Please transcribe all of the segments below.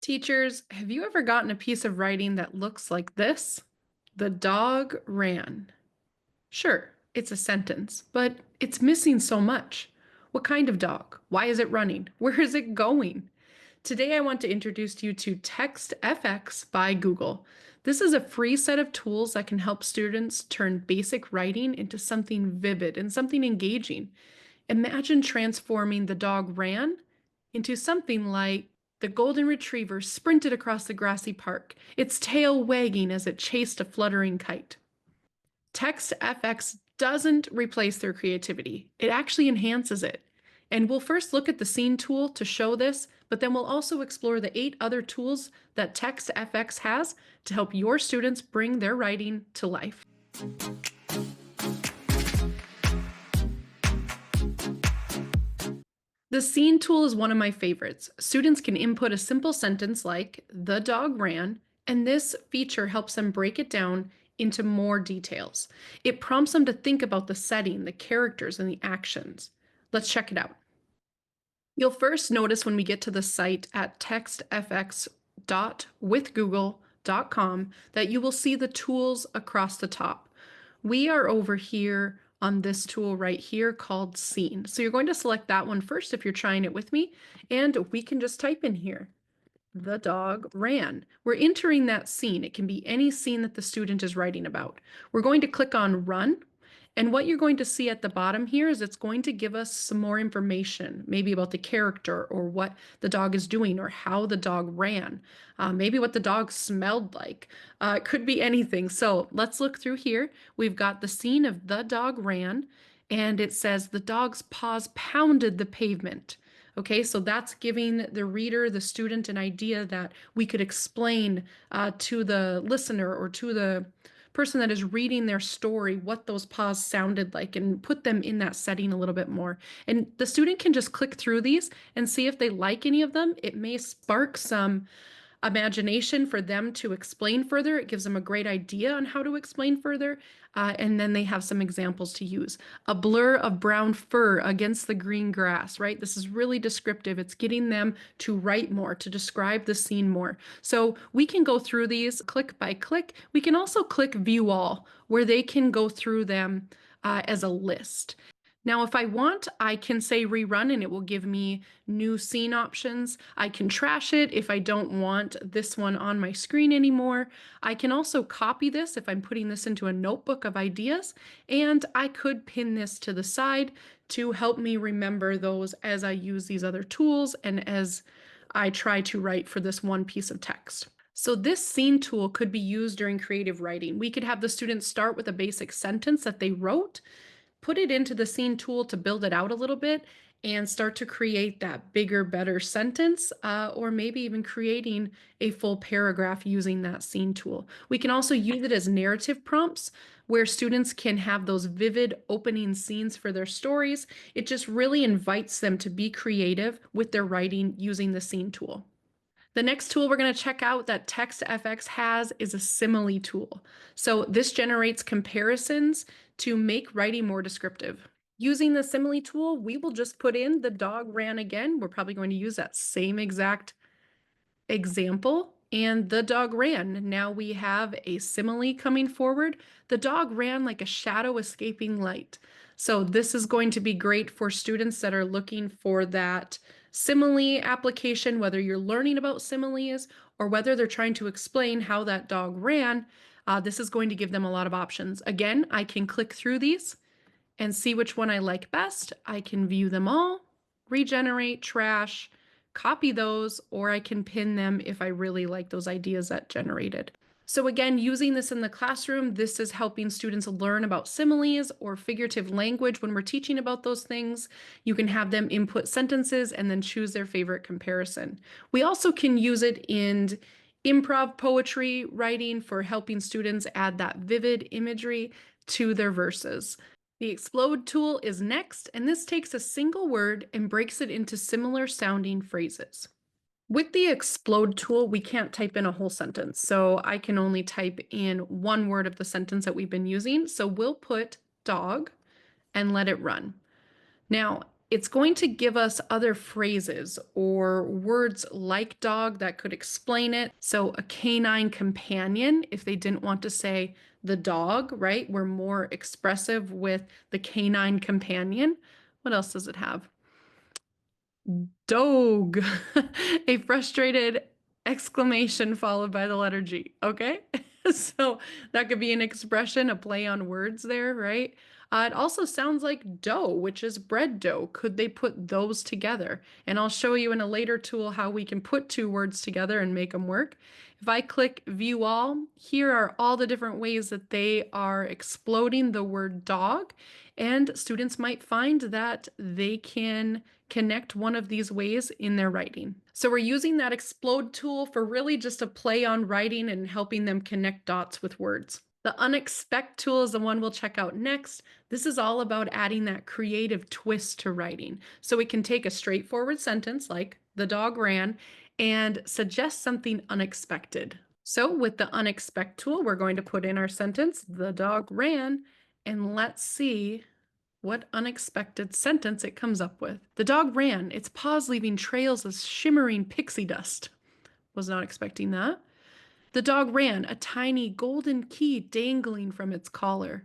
Teachers, have you ever gotten a piece of writing that looks like this? The dog ran. Sure, it's a sentence, but it's missing so much. What kind of dog? Why is it running? Where is it going? Today, I want to introduce you to TextFX by Google. This is a free set of tools that can help students turn basic writing into something vivid and something engaging. Imagine transforming the dog ran into something like the golden retriever sprinted across the grassy park, its tail wagging as it chased a fluttering kite. TextFX doesn't replace their creativity, it actually enhances it. And we'll first look at the scene tool to show this, but then we'll also explore the 8 other tools that TextFX has to help your students bring their writing to life. The scene tool is one of my favorites. Students can input a simple sentence like, the dog ran, and this feature helps them break it down into more details. It prompts them to think about the setting, the characters, and the actions. Let's check it out. You'll first notice when we get to the site at textfx.withgoogle.com that you will see the tools across the top. We are over here on this tool right here called Scene. So you're going to select that one first if you're trying it with me, and we can just type in here, the dog ran. We're entering that scene. It can be any scene that the student is writing about. We're going to click on Run, and what you're going to see at the bottom here is it's going to give us some more information, maybe about the character or what the dog is doing or how the dog ran, maybe what the dog smelled like. It could be anything. So let's look through here. We've got the scene of the dog ran, and it says the dog's paws pounded the pavement. Okay, so that's giving the reader, the student, an idea that we could explain to the listener or to the person that is reading their story what those paws sounded like and put them in that setting a little bit more. And the student can just click through these and see if they like any of them. It may spark some imagination for them to explain further. It gives them a great idea on how to explain further. And then they have some examples to use. A blur of brown fur against the green grass, right? This is really descriptive. It's getting them to write more, to describe the scene more. So we can go through these click by click. We can also click view all, where they can go through them as a list. Now, if I want, I can say rerun and it will give me new scene options. I can trash it if I don't want this one on my screen anymore. I can also copy this if I'm putting this into a notebook of ideas, and I could pin this to the side to help me remember those as I use these other tools and as I try to write for this one piece of text. So this scene tool could be used during creative writing. We could have the students start with a basic sentence that they wrote, put it into the scene tool to build it out a little bit and start to create that bigger, better sentence, or maybe even creating a full paragraph using that scene tool. We can also use it as narrative prompts where students can have those vivid opening scenes for their stories. It just really invites them to be creative with their writing using the scene tool. The next tool we're going to check out that TextFX has is a simile tool. So this generates comparisons to make writing more descriptive. Using the simile tool, we will just put in the dog ran again. We're probably going to use that same exact example, and the dog ran. Now we have a simile coming forward. The dog ran like a shadow escaping light. So this is going to be great for students that are looking for that simile application, whether you're learning about similes or whether they're trying to explain how that dog ran. This is going to give them a lot of options. Again, I can click through these and see which one I like best. I can view them all, regenerate, trash, copy those, or I can pin them if I really like those ideas that generated. So again, using this in the classroom, this is helping students learn about similes or figurative language when we're teaching about those things. You can have them input sentences and then choose their favorite comparison. We also can use it in improv poetry writing for helping students add that vivid imagery to their verses. The explode tool is next, and this takes a single word and breaks it into similar sounding phrases. With the explode tool, we can't type in a whole sentence, so I can only type in one word of the sentence that we've been using. So we'll put dog and let it run. Now, It's going to give us other phrases or words like dog that could explain it. So a canine companion, if they didn't want to say the dog, right? We're more expressive with the canine companion. What else does it have? Dog. A frustrated exclamation followed by the letter G. Okay. So that could be an expression, a play on words there, right? It also sounds like dough, which is bread dough. Could they put those together? And I'll show you in a later tool how we can put two words together and make them work. If I click view all, here are all the different ways that they are exploding the word dog. And students might find that they can connect one of these ways in their writing. So we're using that explode tool for really just a play on writing and helping them connect dots with words. The Unexpect tool is the one we'll check out next. This is all about adding that creative twist to writing. So we can take a straightforward sentence like the dog ran and suggest something unexpected. So with the Unexpect tool, we're going to put in our sentence, the dog ran, and let's see what unexpected sentence it comes up with. The dog ran, its paws leaving trails of shimmering pixie dust. Was not expecting that. The dog ran, a tiny golden key dangling from its collar.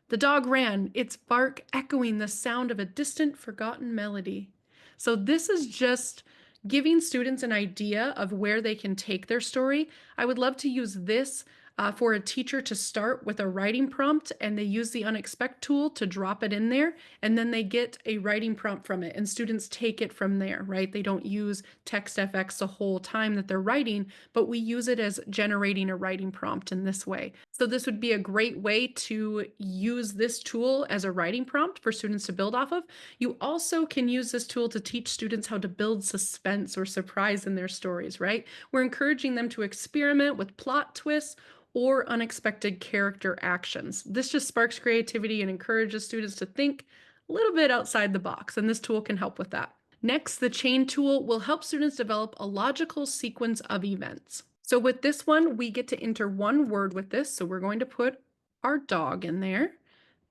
The dog ran, its bark echoing the sound of a distant, forgotten melody. So, this is just giving students an idea of where they can take their story. I would love to use this for a teacher to start with a writing prompt, and they use the Unexpect tool to drop it in there, and then they get a writing prompt from it, and students take it from there, right? They don't use TextFX the whole time that they're writing, but we use it as generating a writing prompt in this way. So this would be a great way to use this tool as a writing prompt for students to build off of. You also can use this tool to teach students how to build suspense or surprise in their stories, right? We're encouraging them to experiment with plot twists or unexpected character actions. This just sparks creativity and encourages students to think a little bit outside the box, and this tool can help with that. Next, the chain tool will help students develop a logical sequence of events. So with this one, we get to enter one word with this. So we're going to put our dog in there.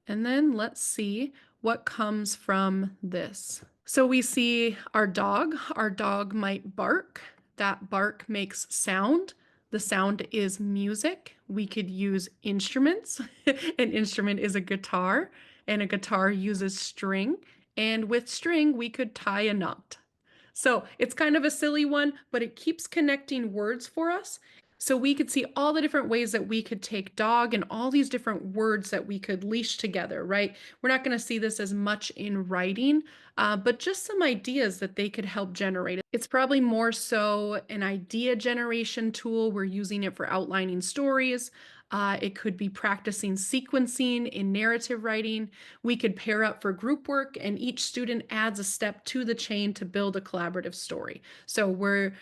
And then let's see what comes from this. So we see our dog. Our dog might bark. That bark makes sound. The sound is music. We could use instruments. An instrument is a guitar, and a guitar uses string. And with string, we could tie a knot. So it's kind of a silly one, but it keeps connecting words for us. So we could see all the different ways that we could take dog and all these different words that we could leash together, right? We're not going to see this as much in writing, but just some ideas that they could help generate. It's probably more so an idea generation tool. We're using it for outlining stories. It could be practicing sequencing in narrative writing. We could pair up for group work, and each student adds a step to the chain to build a collaborative story. So we're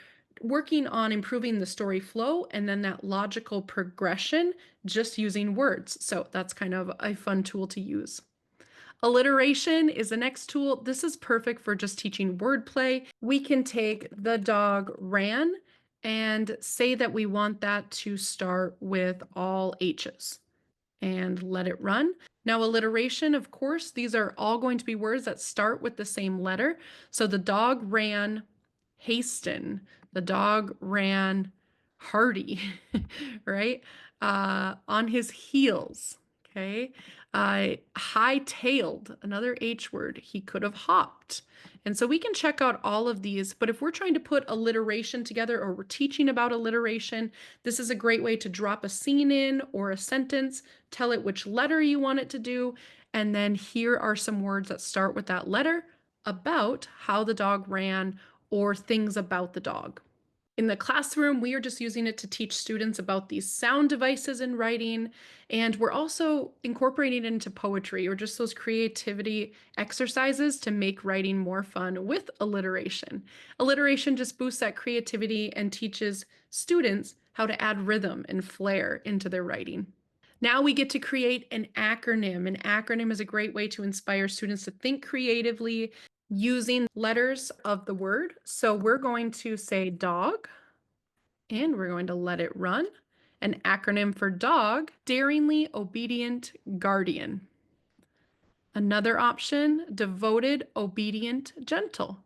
working on improving the story flow and then that logical progression just using words. So that's kind of a fun tool to use. Alliteration is the next tool. This is perfect for just teaching wordplay. We can take the dog ran and say that we want that to start with all H's and let it run. Now, alliteration, of course, these are all going to be words that start with the same letter. So the dog ran hasten. The dog ran hardy, right? On his heels, okay? High-tailed, another H word. He could have hopped. And so we can check out all of these, but if we're trying to put alliteration together or we're teaching about alliteration, this is a great way to drop a scene in or a sentence, tell it which letter you want it to do, and then here are some words that start with that letter about how the dog ran or things about the dog. In the classroom, we are just using it to teach students about these sound devices in writing, and we're also incorporating it into poetry or just those creativity exercises to make writing more fun with alliteration. Alliteration just boosts that creativity and teaches students how to add rhythm and flair into their writing. Now we get to create an acronym. An acronym is a great way to inspire students to think creatively using letters of the word. So we're going to say dog, and we're going to let it run. An acronym for dog, daringly obedient guardian. Another option, devoted, obedient, gentle.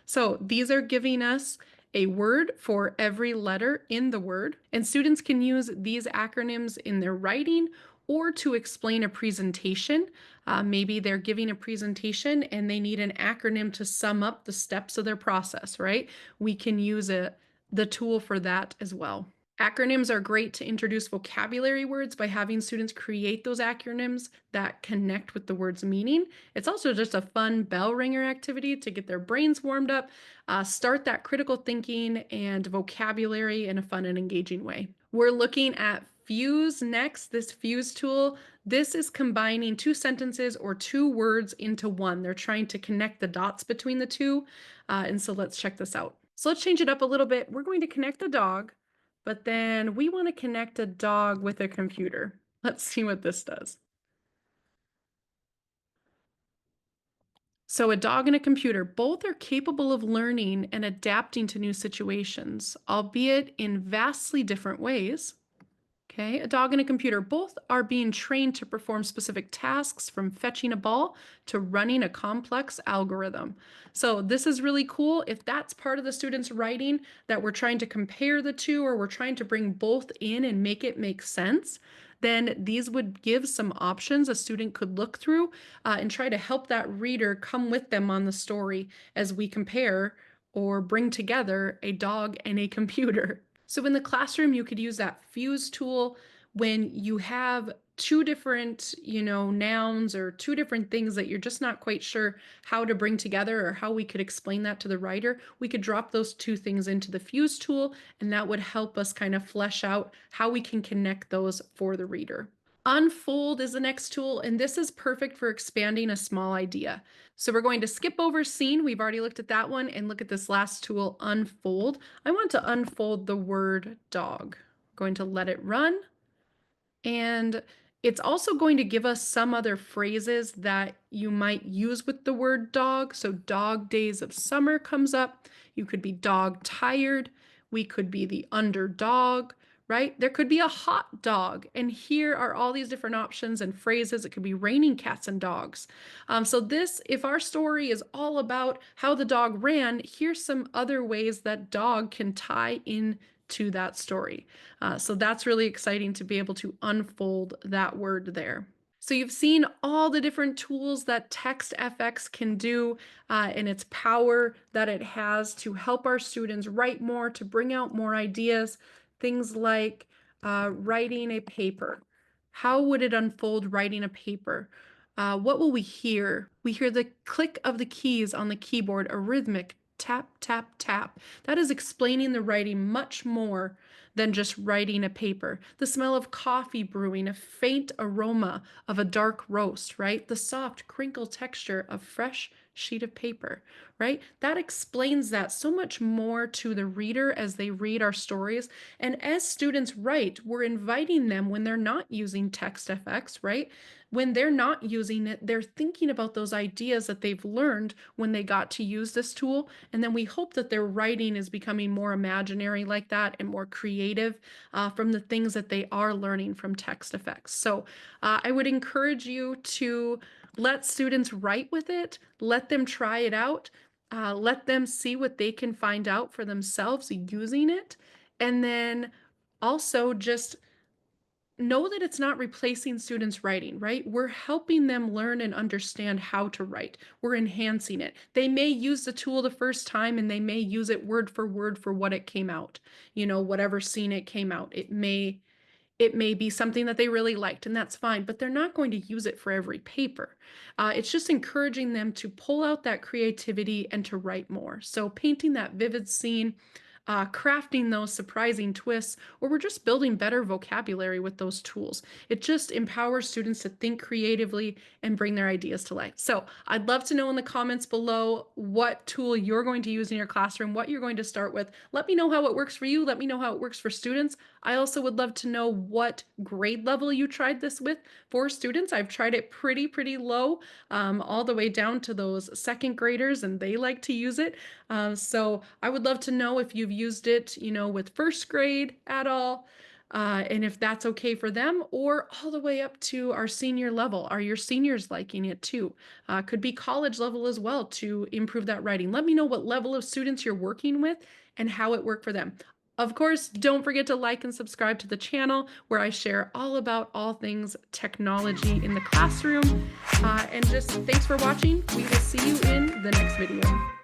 So these are giving us a word for every letter in the word, and students can use these acronyms in their writing or to explain a presentation. Maybe they're giving a presentation and they need an acronym to sum up the steps of their process, right? We can use the tool for that as well. Acronyms are great to introduce vocabulary words by having students create those acronyms that connect with the word's meaning. It's also just a fun bell ringer activity to get their brains warmed up, start that critical thinking and vocabulary in a fun and engaging way. We're looking at Fuse next. This Fuse tool, this is combining two sentences or two words into one. They're trying to connect the dots between the two. And so let's check this out. So let's change it up a little bit. We're going to connect the dog, but then we want to connect a dog with a computer. Let's see what this does. So a dog and a computer, both are capable of learning and adapting to new situations, albeit in vastly different ways. Okay, a dog and a computer both are being trained to perform specific tasks from fetching a ball to running a complex algorithm. So this is really cool. If that's part of the student's writing, that we're trying to compare the two or we're trying to bring both in and make it make sense, then these would give some options a student could look through and try to help that reader come with them on the story as we compare or bring together a dog and a computer. So in the classroom, you could use that fuse tool when you have two different, nouns or two different things that you're just not quite sure how to bring together or how we could explain that to the writer. We could drop those two things into the fuse tool, and that would help us kind of flesh out how we can connect those for the reader. Unfold is the next tool, and this is perfect for expanding a small idea. So we're going to skip over scene. We've already looked at that one and look at this last tool, unfold. I want to unfold the word dog. I'm going to let it run. And it's also going to give us some other phrases that you might use with the word dog. So dog days of summer comes up. You could be dog tired. We could be the underdog, right? There could be a hot dog. And here are all these different options and phrases. It could be raining cats and dogs. So this, if our story is all about how the dog ran, here's some other ways that dog can tie in to that story. So that's really exciting to be able to unfold that word there. So you've seen all the different tools that TextFX can do and its power that it has to help our students write more, to bring out more ideas, things like writing a paper. How would it unfold writing a paper? What will we hear? We hear the click of the keys on the keyboard, a rhythmic tap, tap, tap. That is explaining the writing much more than just writing a paper. The smell of coffee brewing, a faint aroma of a dark roast, right? The soft crinkle texture of fresh sheet of paper, right? That explains that so much more to the reader as they read our stories. And as students write, we're inviting them when they're not using TextFX, right? When they're not using it, they're thinking about those ideas that they've learned when they got to use this tool. And then we hope that their writing is becoming more imaginary like that and more creative from the things that they are learning from TextFX. So I would encourage you to let students write with it, let them try it out, let them see what they can find out for themselves using it, and then also just know that it's not replacing students' writing, right? We're helping them learn and understand how to write. We're enhancing it. They may use the tool the first time and they may use it word for what it came out, whatever scene it came out. It may be something that they really liked, and that's fine, but they're not going to use it for every paper. It's just encouraging them to pull out that creativity and to write more. So painting that vivid scene, crafting those surprising twists, or we're just building better vocabulary with those tools. It just empowers students to think creatively and bring their ideas to life. So I'd love to know in the comments below what tool you're going to use in your classroom, what you're going to start with. Let me know how it works for you. Let me know how it works for students. I also would love to know what grade level you tried this with for students. I've tried it pretty low, all the way down to those second graders, and they like to use it. So I would love to know if you've used it, with first grade at all. and if that's okay for them, or all the way up to our senior level. Are your seniors liking it too? Could be college level as well to improve that writing. Let me know what level of students you're working with and how it worked for them. Of course, don't forget to like and subscribe to the channel where I share all about all things technology in the classroom. And just thanks for watching. We will see you in the next video.